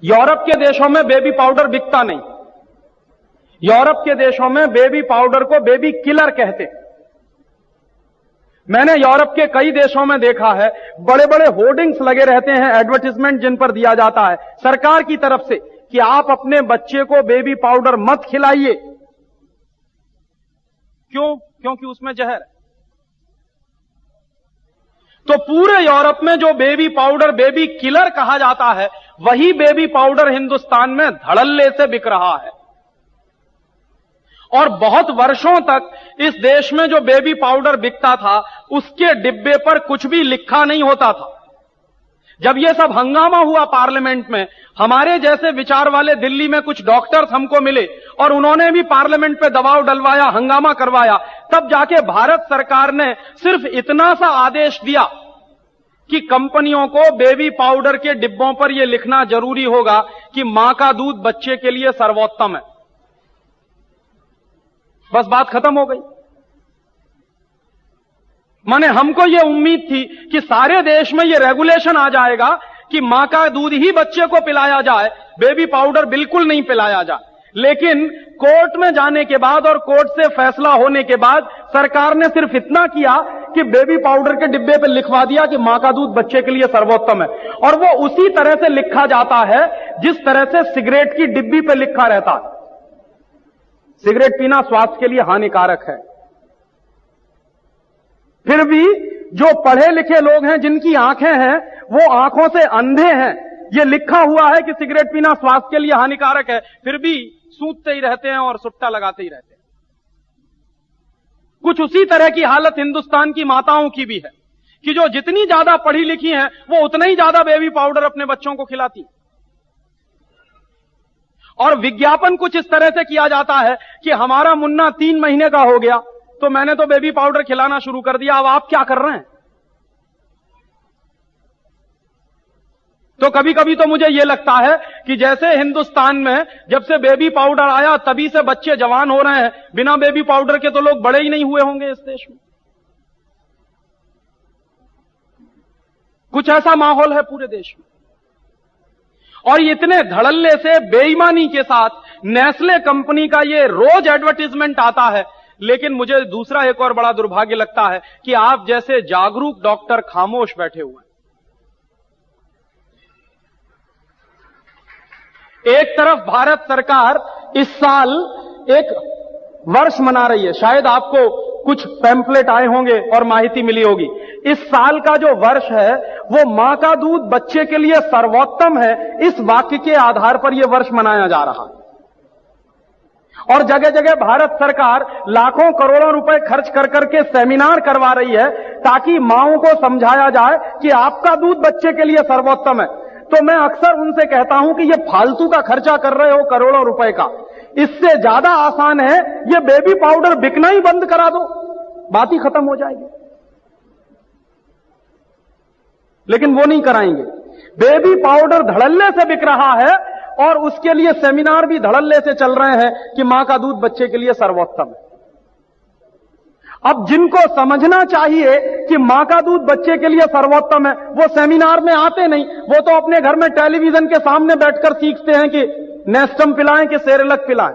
Europe के देशों में बेबी पाउडर बिकता नहीं। यूरोप के देशों में बेबी पाउडर को बेबी किलर कहते। मैंने यूरोप के कई देशों में देखा है, बड़े बड़े होर्डिंग्स लगे रहते हैं, एडवर्टाइजमेंट जिन पर दिया जाता है सरकार की तरफ से कि आप अपने बच्चे को बेबी पाउडर मत खिलाइए। क्यों? क्योंकि उसमें जहर है। तो पूरे यूरोप में जो बेबी पाउडर बेबी किलर कहा जाता है, वही बेबी पाउडर हिंदुस्तान में धड़ल्ले से बिक रहा है। और बहुत वर्षों तक इस देश में जो बेबी पाउडर बिकता था, उसके डिब्बे पर कुछ भी लिखा नहीं होता था। जब यह सब हंगामा हुआ पार्लियामेंट में, हमारे जैसे विचार वाले दिल्ली में कुछ डॉक्टर्स हमको मिले और उन्होंने भी पार्लियामेंट पे दबाव डलवाया, हंगामा करवाया, तब जाके भारत सरकार ने सिर्फ इतना सा आदेश दिया कि कंपनियों को बेबी पाउडर के डिब्बों पर यह लिखना जरूरी होगा कि मां का दूध बच्चे के लिए सर्वोत्तम है। बस बात खत्म हो गई। माने हमको यह उम्मीद थी कि सारे देश में यह रेगुलेशन आ जाएगा कि मां का दूध ही बच्चे को पिलाया जाए, बेबी पाउडर बिल्कुल नहीं पिलाया जाए। लेकिन कोर्ट में जाने के बाद और कोर्ट से फैसला होने के बाद सरकार ने सिर्फ इतना किया कि बेबी पाउडर के डिब्बे पर लिखवा दिया कि मां का दूध बच्चे के लिए सर्वोत्तम है। और वो उसी तरह से लिखा जाता है जिस तरह से सिगरेट की डिब्बी पर लिखा रहता है। सिगरेट पीना स्वास्थ्य के लिए हानिकारक है। फिर भी जो पढ़े लिखे लोग हैं, जिनकी आंखें हैं, वो आंखों से अंधे हैं। ये लिखा हुआ है कि सिगरेट पीना स्वास्थ्य के लिए हानिकारक है, फिर भी सूंघते ही रहते हैं और सुट्टा लगाते ही रहते हैं। कुछ उसी तरह की हालत हिंदुस्तान की माताओं की भी है कि जो जितनी ज्यादा पढ़ी लिखी हैं, वो उतना ही ज्यादा बेबी पाउडर अपने बच्चों को खिलाती हैं। और विज्ञापन कुछ इस तरह से किया जाता है कि हमारा मुन्ना 3 महीने का हो गया तो मैंने तो बेबी पाउडर खिलाना शुरू कर दिया, अब आप क्या कर रहे हैं? तो कभी कभी तो मुझे यह लगता है कि जैसे हिंदुस्तान में जब से बेबी पाउडर आया तभी से बच्चे जवान हो रहे हैं, बिना बेबी पाउडर के तो लोग बड़े ही नहीं हुए होंगे इस देश में। कुछ ऐसा माहौल है पूरे देश में। और इतने धड़ल्ले से बेईमानी के साथ नेस्ले कंपनी का ये रोज एडवर्टाइजमेंट आता है। लेकिन मुझे दूसरा एक और बड़ा दुर्भाग्य लगता है कि आप जैसे जागरूक डॉक्टर खामोश बैठे हुए हैं। एक तरफ भारत सरकार इस साल एक वर्ष मना रही है, शायद आपको कुछ पैम्फलेट आए होंगे और माहिती मिली होगी। इस साल का जो वर्ष है वो मां का दूध बच्चे के लिए सर्वोत्तम है, इस वाक्य के आधार पर यह वर्ष मनाया जा रहा है। और जगह जगह भारत सरकार लाखों करोड़ों रुपए खर्च कर करके सेमिनार करवा रही है ताकि मांओं को समझाया जाए कि आपका दूध बच्चे के लिए सर्वोत्तम है। तो मैं अक्सर उनसे कहता हूं कि ये फालतू का खर्चा कर रहे हो करोड़ों रुपए का, इससे ज्यादा आसान है ये बेबी पाउडर बिकना ही बंद करा दो, बात ही खत्म हो जाएगी। लेकिन वो नहीं कराएंगे। बेबी पाउडर धड़ल्ले से बिक रहा है और उसके लिए सेमिनार भी धड़ल्ले से चल रहे हैं कि मां का दूध बच्चे के लिए सर्वोत्तम है। अब जिनको समझना चाहिए कि मां का दूध बच्चे के लिए सर्वोत्तम है, वो सेमिनार में आते नहीं, वो तो अपने घर में टेलीविजन के सामने बैठकर सीखते हैं कि नेस्टम पिलाएं कि सेरेलक पिलाएं।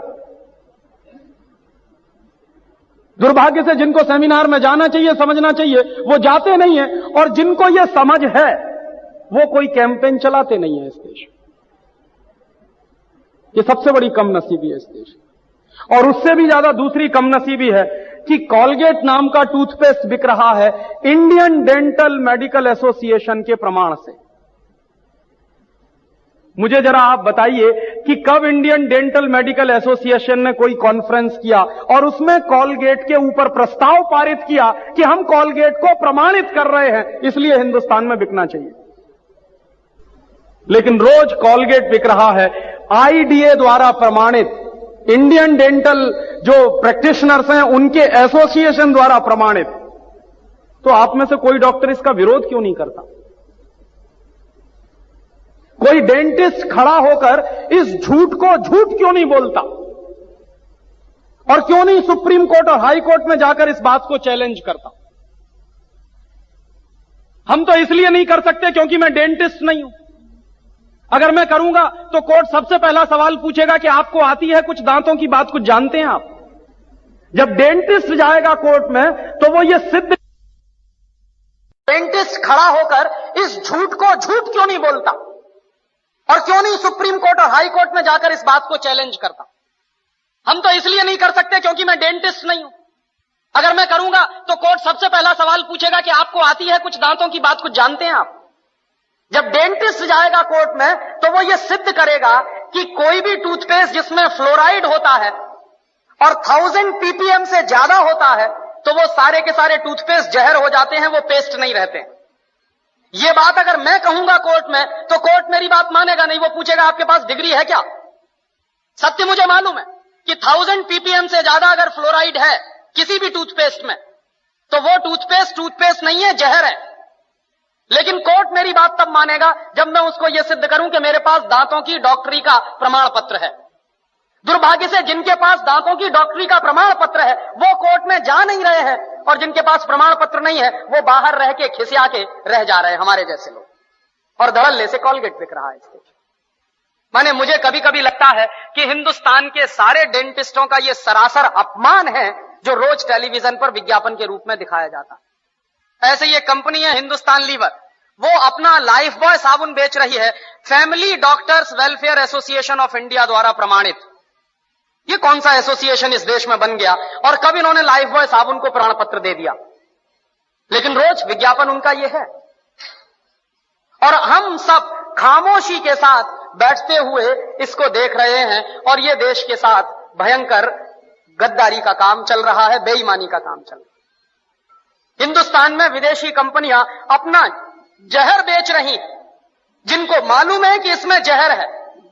दुर्भाग्य से जिनको सेमिनार में जाना चाहिए, समझना चाहिए, वो जाते नहीं है। और जिनको ये समझ है वो कोई कैंपेन चलाते नहीं है इस देश में। ये सबसे बड़ी कमनसीबी है इस देश में। और उससे भी ज्यादा दूसरी कमनसीबी है कि कॉलगेट नाम का टूथपेस्ट बिक रहा है इंडियन डेंटल मेडिकल एसोसिएशन के प्रमाण से। मुझे जरा आप बताइए कि कब इंडियन डेंटल मेडिकल एसोसिएशन ने कोई कॉन्फ्रेंस किया और उसमें कॉलगेट के ऊपर प्रस्ताव पारित किया कि हम कॉलगेट को प्रमाणित कर रहे हैं, इसलिए हिंदुस्तान में बिकना चाहिए। लेकिन रोज कॉलगेट बिक रहा है आईडीए द्वारा प्रमाणित, इंडियन डेंटल जो प्रैक्टिशनर्स हैं उनके एसोसिएशन द्वारा प्रमाणित। तो आप में से कोई डॉक्टर इसका विरोध क्यों नहीं करता? कोई डेंटिस्ट खड़ा होकर इस झूठ को झूठ क्यों नहीं बोलता? और क्यों नहीं सुप्रीम कोर्ट और हाई कोर्ट में जाकर इस बात को चैलेंज करता? हम तो इसलिए नहीं कर सकते क्योंकि मैं डेंटिस्ट नहीं हूं। अगर मैं करूंगा तो कोर्ट सबसे पहला सवाल पूछेगा कि आपको आती है कुछ दांतों की बात, कुछ जानते हैं आप? जब डेंटिस्ट जाएगा कोर्ट में तो वो ये सिद्ध, डेंटिस्ट खड़ा होकर इस झूठ को झूठ क्यों नहीं बोलता और क्यों नहीं सुप्रीम कोर्ट और हाई कोर्ट में जाकर इस बात को चैलेंज करता? हम तो इसलिए नहीं कर सकते क्योंकि मैं डेंटिस्ट नहीं हूं। अगर मैं करूंगा तो कोर्ट सबसे पहला सवाल पूछेगा कि आपको आती है कुछ दांतों की बात, कुछ जानते हैं आप? जब डेंटिस्ट जाएगा कोर्ट में तो वो ये सिद्ध करेगा कि कोई भी टूथपेस्ट जिसमें फ्लोराइड होता है और 1000 ppm से ज्यादा होता है तो वो सारे के सारे टूथपेस्ट जहर हो जाते हैं, वो पेस्ट नहीं रहते। ये बात अगर मैं कहूंगा कोर्ट में तो कोर्ट मेरी बात मानेगा नहीं, वो पूछेगा आपके पास डिग्री है क्या? सत्य मुझे मालूम है कि 1000 ppm से ज्यादा अगर फ्लोराइड है किसी भी टूथपेस्ट में तो वो टूथपेस्ट नहीं है, जहर है। लेकिन कोर्ट मेरी बात तब मानेगा जब मैं उसको यह सिद्ध करूं कि मेरे पास दांतों की डॉक्टरी का प्रमाण पत्र है। दुर्भाग्य से जिनके पास दांतों की डॉक्टरी का प्रमाण पत्र है वो कोर्ट में जा नहीं रहे हैं, और जिनके पास प्रमाण पत्र नहीं है वो बाहर रह के खिसिया के रह जा रहे हैं, हमारे जैसे लोग। और धड़ल्ले से कॉलगेट बिक रहा है इसके। माने मुझे कभी कभी लगता है कि हिंदुस्तान के सारे डेंटिस्टों का यह सरासर अपमान है जो रोज टेलीविजन पर विज्ञापन के रूप में दिखाया जाता है। ऐसे ये कंपनी है हिंदुस्तान लीवर, वो अपना लाइफ बॉय साबुन बेच रही है, family doctors welfare association of India द्वारा प्रमाणित। ये कौन सा एसोसिएशन इस देश में बन गया और कब इन्होंने लाइफ बॉय साबुन को प्रमाण पत्र दे दिया? लेकिन रोज विज्ञापन उनका ये है, और हम सब खामोशी के साथ बैठते हुए इसको देख रहे हैं। और ये देश के साथ भयंकर गद्दारी का काम चल रहा है, बेईमानी का काम चल रहा है। हिंदुस्तान में विदेशी कंपनियां अपना जहर बेच रही, जिनको मालूम है कि इसमें जहर है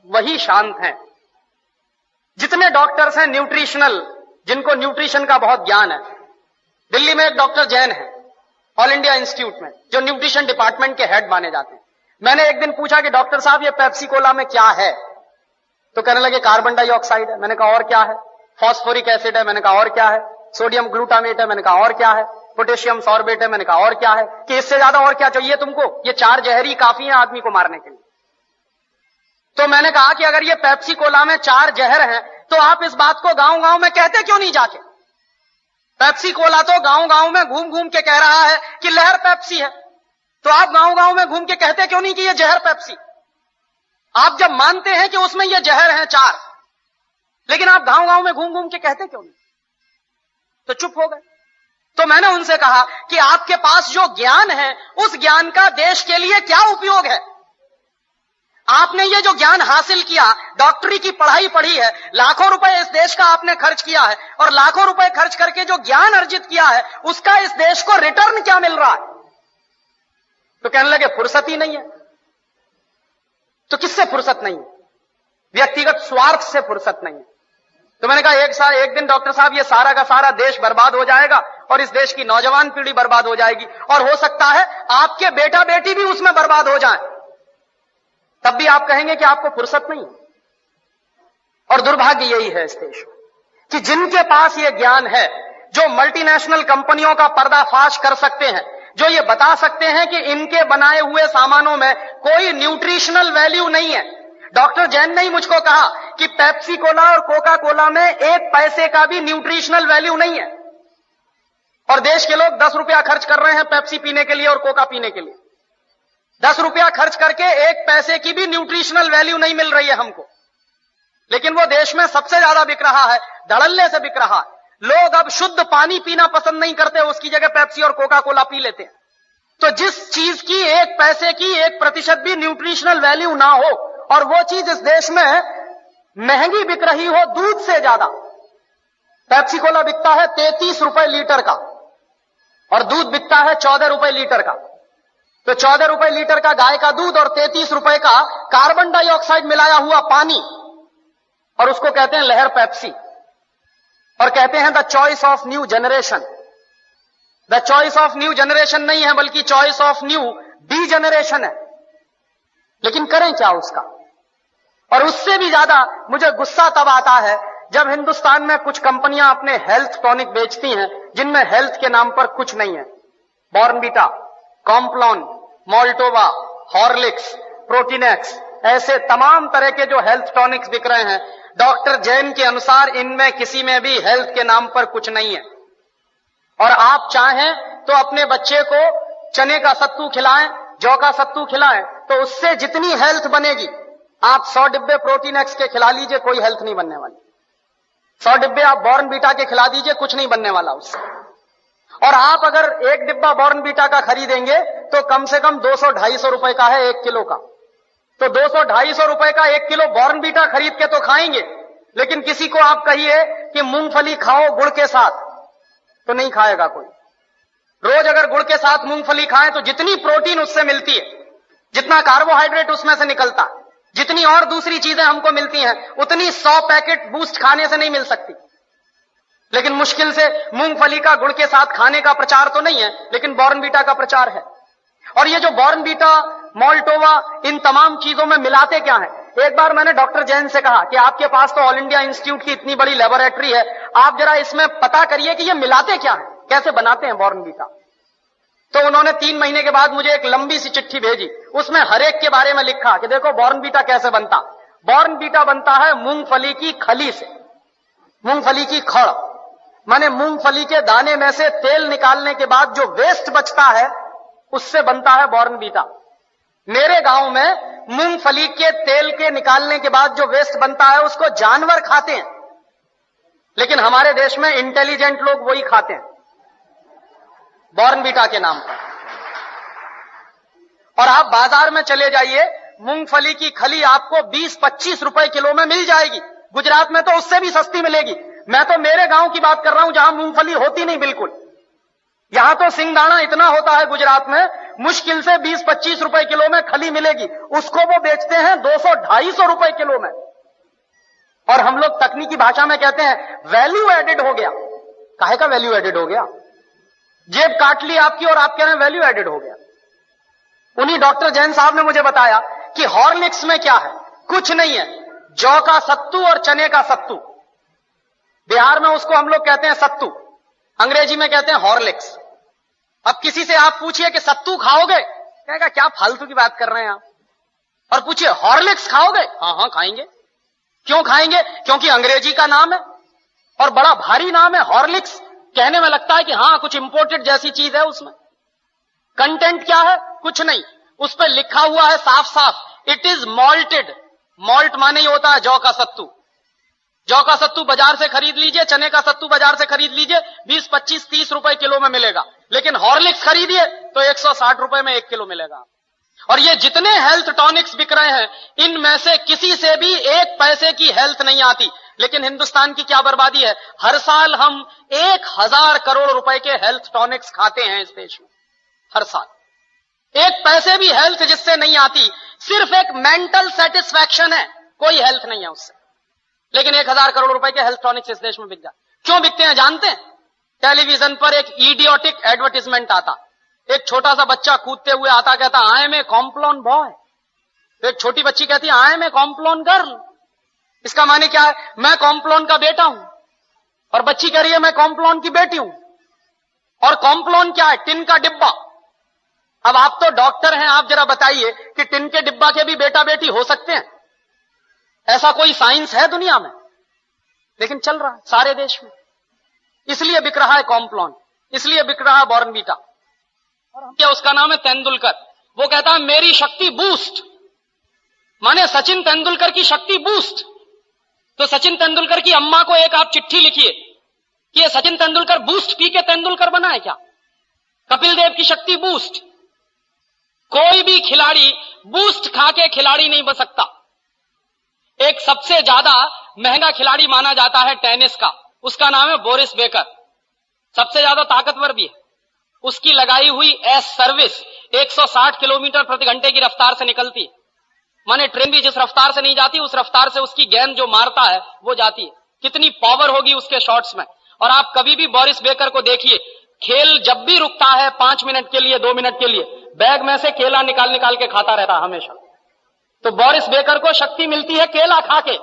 वही शांत हैं। जितने डॉक्टर्स हैं न्यूट्रिशनल, जिनको न्यूट्रिशन का बहुत ज्ञान है, दिल्ली में एक डॉक्टर जैन है ऑल इंडिया इंस्टीट्यूट में, जो न्यूट्रिशन डिपार्टमेंट के हेड माने जाते हैं। मैंने एक दिन पूछा कि डॉक्टर साहब ये पेप्सी कोला में क्या है? तो कहने लगे कार्बन डाइऑक्साइड है। मैंने कहा और क्या है? फॉस्फोरिक एसिड है। मैंने कहा और क्या है? सोडियम ग्लूटामेट है। मैंने कहा और क्या है? पोटेशियम सॉर्बेट है। मैंने कहा और क्या है? कि इससे ज्यादा और क्या चाहिए तुमको? ये 4 जहर ही काफी है आदमी को मारने के लिए। तो मैंने कहा कि अगर ये पेप्सी कोला में 4 जहर हैं तो आप इस बात को गांव गांव में कहते क्यों नहीं जाके? पेप्सी कोला तो गांव गांव में घूम घूम के कह रहा है कि लहर पेप्सी है, तो आप गांव गांव में घूम के कहते क्यों नहीं कि ये जहर पेप्सी? आप जब मानते हैं कि उसमें ये जहर हैं 4, लेकिन आप गांव गांव में घूम घूम के कहते क्यों नहीं? तो चुप हो गए। तो मैंने उनसे कहा कि आपके पास जो ज्ञान है उस ज्ञान का देश के लिए क्या उपयोग है? आपने ये जो ज्ञान हासिल किया, डॉक्टरी की पढ़ाई पढ़ी है, लाखों रुपए इस देश का आपने खर्च किया है, और लाखों रुपए खर्च करके जो ज्ञान अर्जित किया है उसका इस देश को रिटर्न क्या मिल रहा है? तो कहने लगे फुर्सत ही नहीं है। तो किससे फुर्सत नहीं है? व्यक्तिगत स्वार्थ से फुर्सत नहीं है। तो मैंने कहा एक दिन डॉक्टर साहब ये सारा का सारा देश बर्बाद हो जाएगा और इस देश की नौजवान पीढ़ी बर्बाद हो जाएगी, और हो सकता है आपके बेटा बेटी भी उसमें बर्बाद हो जाएं, तब भी आप कहेंगे कि आपको फुर्सत नहीं। और दुर्भाग्य यही है इस देश में कि जिनके पास ये ज्ञान है, जो मल्टीनेशनल कंपनियों का पर्दाफाश कर सकते हैं, जो ये बता सकते हैं कि इनके बनाए हुए सामानों में कोई न्यूट्रिशनल वैल्यू नहीं है। डॉक्टर जैन ने ही मुझको कहा कि पेप्सी कोला और कोका कोला में 1 पैसे का भी न्यूट्रिशनल वैल्यू नहीं है, और देश के लोग 10 रुपया खर्च कर रहे हैं पेप्सी पीने के लिए और कोका पीने के लिए। 10 रुपया खर्च करके 1 पैसे की भी न्यूट्रिशनल वैल्यू नहीं मिल रही है हमको, लेकिन वो देश में सबसे ज्यादा बिक रहा है, धड़ल्ले से बिक रहा है। लोग अब शुद्ध पानी पीना पसंद नहीं करते, उसकी जगह पेप्सी और कोका कोला पी लेते हैं। तो जिस चीज की 1 पैसे की 1% भी न्यूट्रिशनल वैल्यू ना हो, और वो चीज इस देश में महंगी बिक रही हो दूध से ज्यादा। पेप्सी कोला बिकता है 33 रुपए लीटर का और दूध बिकता है 14 रुपए लीटर का। तो 14 रुपए लीटर का गाय का दूध और 33 रुपए का कार्बन डाइऑक्साइड मिलाया हुआ पानी, और उसको कहते हैं लहर पेप्सी, और कहते हैं the choice of new generation. The choice of new generation नहीं है, बल्कि choice of new D generation है। लेकिन करें क्या उसका? और उससे भी ज्यादा मुझे गुस्सा तब आता है जब हिंदुस्तान में कुछ कंपनियां अपने हेल्थ टॉनिक बेचती हैं जिनमें हेल्थ के नाम पर कुछ नहीं है। Bournvita, Complan, Maltova, Horlicks, Protinex, ऐसे तमाम तरह के जो हेल्थ टॉनिक्स बिक रहे हैं, डॉक्टर जैन के अनुसार इनमें किसी में भी हेल्थ के नाम पर कुछ नहीं है। और आप चाहें तो अपने बच्चे को चने का सत्तू खिलाएं, जौ का सत्तू खिलाएं, तो उससे जितनी हेल्थ बनेगी, आप 100 डिब्बे प्रोटीन एक्स के खिला लीजिए, कोई हेल्थ नहीं बनने वाली। 100 डिब्बे आप बॉर्नवीटा के खिला दीजिए, कुछ नहीं बनने वाला उससे। और आप अगर एक डिब्बा बॉर्नवीटा का खरीदेंगे तो कम से कम 200-250 रुपए का है 1 किलो का। तो 200-250 रुपए का 1 किलो बॉर्नवीटा खरीद के तो खाएंगे, लेकिन किसी को आप कहिए कि मूंगफली खाओ गुड़ के साथ, तो नहीं खाएगा कोई। रोज अगर गुड़ के साथ मूंगफली खाएं तो जितनी प्रोटीन उससे मिलती है, जितना कार्बोहाइड्रेट उसमें से निकलता है, जितनी और दूसरी चीजें हमको मिलती हैं, उतनी 100 पैकेट बूस्ट खाने से नहीं मिल सकती। लेकिन मुश्किल से मूंगफली का गुड़ के साथ खाने का प्रचार तो नहीं है, लेकिन बॉर्नवीटा का प्रचार है। और ये जो बॉर्नवीटा, मॉल्टोवा, इन तमाम चीजों में मिलाते क्या है? एक बार मैंने डॉक्टर जैन से कहा कि आपके पास तो ऑल इंडिया इंस्टीट्यूट की इतनी बड़ी लेबोरेटरी है, आप जरा इसमें पता करिए कि ये मिलाते क्या है, कैसे बनाते हैं बॉर्नवीटा। तो उन्होंने 3 महीने के बाद मुझे एक लंबी सी चिट्ठी भेजी, उसमें हर एक के बारे में लिखा कि देखो बॉर्नवीटा कैसे बनता। बॉर्नवीटा बनता है मूंगफली की खली से, मूंगफली की खड़, माने मूंगफली के दाने में से तेल निकालने के बाद जो वेस्ट बचता है उससे बनता है बॉर्नवीटा। मेरे गांव में मूंगफली के तेल के निकालने के बाद जो वेस्ट बनता है उसको जानवर खाते हैं, लेकिन हमारे देश में इंटेलिजेंट लोग वही खाते हैं बॉर्नवीटा के नाम पर। और आप बाजार में चले जाइए, मूंगफली की खली आपको 20-25 रुपए किलो में मिल जाएगी। गुजरात में तो उससे भी सस्ती मिलेगी। मैं तो मेरे गांव की बात कर रहा हूं जहां मूंगफली होती नहीं बिल्कुल। यहां तो सिंगदाना इतना होता है गुजरात में, मुश्किल से 20-25 रुपए किलो में खली मिलेगी, उसको वो बेचते हैं 200-250 रुपए किलो में। और हम लोग तकनीकी भाषा में कहते हैं वैल्यू एडेड हो गया। काहे का वैल्यू एडेड हो गया? जेब काट ली आपकी और आप कह रहे हैं वैल्यू एडेड हो गया। उन्हीं डॉक्टर जैन साहब ने मुझे बताया कि हॉर्लिक्स में क्या है, कुछ नहीं है, जौ का सत्तू और चने का सत्तू। बिहार में उसको हम लोग कहते हैं सत्तू, अंग्रेजी में कहते हैं हॉर्लिक्स। अब किसी से आप पूछिए कि सत्तू खाओगे, कहेगा क्या फालतू की बात कर रहे हैं आप। और पूछिए हॉर्लिक्स खाओगे, हाँ हाँ खाएंगे। क्यों खाएंगे? क्योंकि अंग्रेजी का नाम है और बड़ा भारी नाम है हॉर्लिक्स। कहने में लगता है कि हाँ कुछ इंपोर्टेड जैसी चीज है, उसमें कंटेंट क्या है? कुछ नहीं। उस पर लिखा हुआ है साफ साफ, इट इज मॉल्टेड। मॉल्ट माने ही होता है जौ का सत्तू। जौ का सत्तू बाजार से खरीद लीजिए, चने का सत्तू बाजार से खरीद लीजिए, 20-25-30 रुपए किलो में मिलेगा। लेकिन हॉर्लिक्स खरीदिए तो 160 रुपए में 1 किलो मिलेगा। और ये जितने हेल्थ टॉनिक्स बिक रहे हैं, इनमें से किसी से भी 1 पैसे की हेल्थ नहीं आती। लेकिन हिंदुस्तान की क्या बर्बादी है, हर साल हम 1000 करोड़ रुपए के हेल्थ टॉनिक्स खाते हैं इस देश में। हर साल 1 पैसे भी हेल्थ जिससे नहीं आती, सिर्फ एक मेंटल सेटिस्फैक्शन है, कोई हेल्थ नहीं है उससे। लेकिन 1000 करोड़ रुपए के हेल्थ टॉनिक्स इस देश में बिक जाए। क्यों बिकते हैं जानते हैं? टेलीविजन पर एक इडियोटिक एडवर्टाइजमेंट आता, एक छोटा सा बच्चा कूदते हुए आता, कहता I am a Complan boy. एक छोटी बच्ची कहती है I am a Complan girl. इसका माने क्या है? मैं कॉम्प्लॉन का बेटा हूं। और बच्ची कह रही है मैं कॉम्प्लॉन की बेटी हूं। और कॉम्प्लॉन क्या है? टिन का डिब्बा। अब आप तो डॉक्टर हैं, आप जरा बताइए कि टिन के डिब्बा के भी बेटा बेटी हो सकते हैं? ऐसा कोई साइंस है दुनिया में? लेकिन चल रहा है सारे देश में। इसलिए बिक रहा है कॉम्प्लॉन, इसलिए बिक रहा है बॉर्नवीटा। और क्या उसका नाम है तेंदुलकर। वो कहता है मेरी शक्ति बूस्ट, माने सचिन तेंदुलकर की शक्ति बूस्ट। तो सचिन तेंदुलकर की अम्मा को एक आप चिट्ठी लिखिए कि ये सचिन तेंदुलकर बूस्ट पी के तेंदुलकर बना है क्या? कपिल देव की शक्ति बूस्ट। कोई भी खिलाड़ी बूस्ट खा के खिलाड़ी नहीं बन सकता। एक सबसे ज्यादा महंगा खिलाड़ी माना जाता है टेनिस का, उसका नाम है बोरिस बेकर। सबसे ज्यादा ताकतवर भी है। उसकी लगाई हुई एस सर्विस 160 किलोमीटर प्रति घंटे की रफ्तार से निकलती है। माने ट्रेन भी जिस रफ्तार से नहीं जाती, उस रफ्तार से उसकी गेंद जो मारता है वो जाती है। कितनी पावर होगी उसके शॉट्स में। और आप कभी भी बोरिस बेकर को देखिए, खेल जब भी रुकता है 5 मिनट के लिए, 2 मिनट के लिए, बैग में से केला निकाल निकाल के खाता रहता है हमेशा। तो बोरिस बेकर को शक्ति मिलती है केला खा के।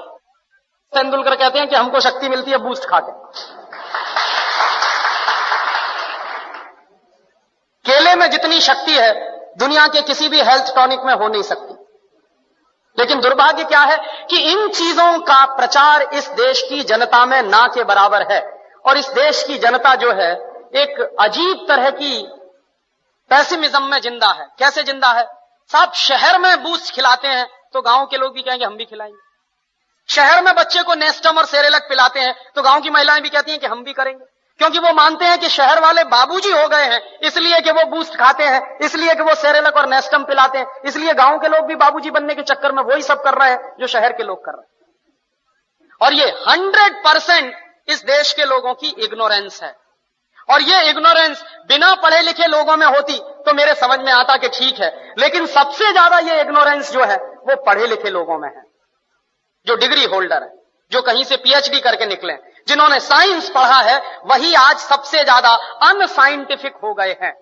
तेंदुलकर कहते हैं कि हमको शक्ति मिलती है बूस्ट खा के। केले में जितनी शक्ति है दुनिया के किसी भी हेल्थ टॉनिक में हो नहीं सकती। लेकिन दुर्भाग्य क्या है कि इन चीजों का प्रचार इस देश की जनता में ना के बराबर है। और इस देश की जनता जो है एक अजीब तरह की पैसिमिज्म में जिंदा है। कैसे जिंदा है साहब? शहर में बूस्ट खिलाते हैं तो गांव के लोग भी कहेंगे हम भी खिलाएंगे। शहर में बच्चे को नेस्टम और सेरेलक पिलाते हैं तो गांव की महिलाएं भी कहती हैं कि हम भी करेंगे, क्योंकि वो मानते हैं कि शहर वाले बाबूजी हो गए हैं इसलिए कि वो बूस्ट खाते हैं, इसलिए कि वो सेरेलक और नेस्टम पिलाते हैं, इसलिए गांव के लोग भी बाबूजी बनने के चक्कर में वही सब कर रहे हैं जो शहर के लोग कर रहे हैं। और ये 100% इस देश के लोगों की इग्नोरेंस है। और ये इग्नोरेंस बिना पढ़े लिखे लोगों में होती तो मेरे समझ में आता कि ठीक है, लेकिन सबसे ज्यादा ये इग्नोरेंस जो है वो पढ़े लिखे लोगों में है, जो डिग्री होल्डर है, जो कहीं से पीएचडी करके निकले, जिन्होंने साइंस पढ़ा है, वही आज सबसे ज्यादा अनसाइंटिफिक हो गए हैं।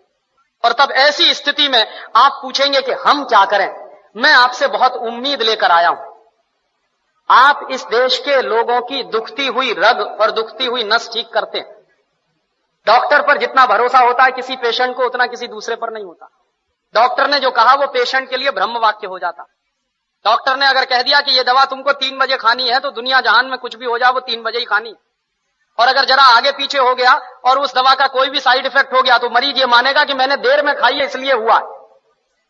और तब ऐसी स्थिति में आप पूछेंगे कि हम क्या करें। मैं आपसे बहुत उम्मीद लेकर आया हूं। आप इस देश के लोगों की दुखती हुई रग और दुखती हुई नस ठीक करते हैं। डॉक्टर पर जितना भरोसा होता है किसी पेशेंट को, उतना किसी दूसरे पर नहीं होता। डॉक्टर ने जो कहा वो पेशेंट के लिए ब्रह्म वाक्य हो जाता। डॉक्टर ने अगर कह दिया कि ये दवा तुमको 3 बजे खानी है तो दुनिया जहान में कुछ भी हो जाए वो 3 बजे ही खानी है। और अगर जरा आगे पीछे हो गया और उस दवा का कोई भी साइड इफेक्ट हो गया तो मरीज ये मानेगा कि मैंने देर में खाई है इसलिए हुआ है।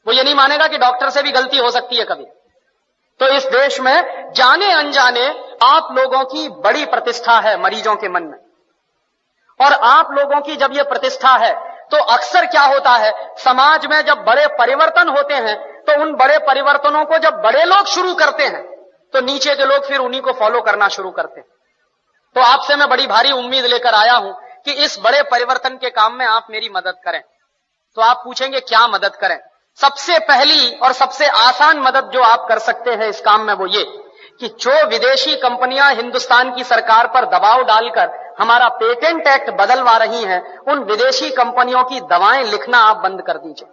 वो ये नहीं मानेगा कि डॉक्टर से भी गलती हो सकती है कभी। तो इस देश में जाने अनजाने आप लोगों की बड़ी प्रतिष्ठा है मरीजों के मन में। और आप लोगों की जब ये प्रतिष्ठा है तो अक्सर क्या होता है, समाज में जब बड़े परिवर्तन होते हैं तो उन बड़े परिवर्तनों को जब बड़े लोग शुरू करते हैं तो नीचे के लोग फिर उन्हीं को फॉलो करना शुरू करते हैं। तो आपसे मैं बड़ी भारी उम्मीद लेकर आया हूं कि इस बड़े परिवर्तन के काम में आप मेरी मदद करें। तो आप पूछेंगे क्या मदद करें? सबसे पहली और सबसे आसान मदद जो आप कर सकते हैं इस काम में वो ये कि जो विदेशी कंपनियां हिंदुस्तान की सरकार पर दबाव डालकर हमारा पेटेंट एक्ट बदलवा रही हैं, उन विदेशी कंपनियों की दवाएं लिखना आप बंद कर दीजिए।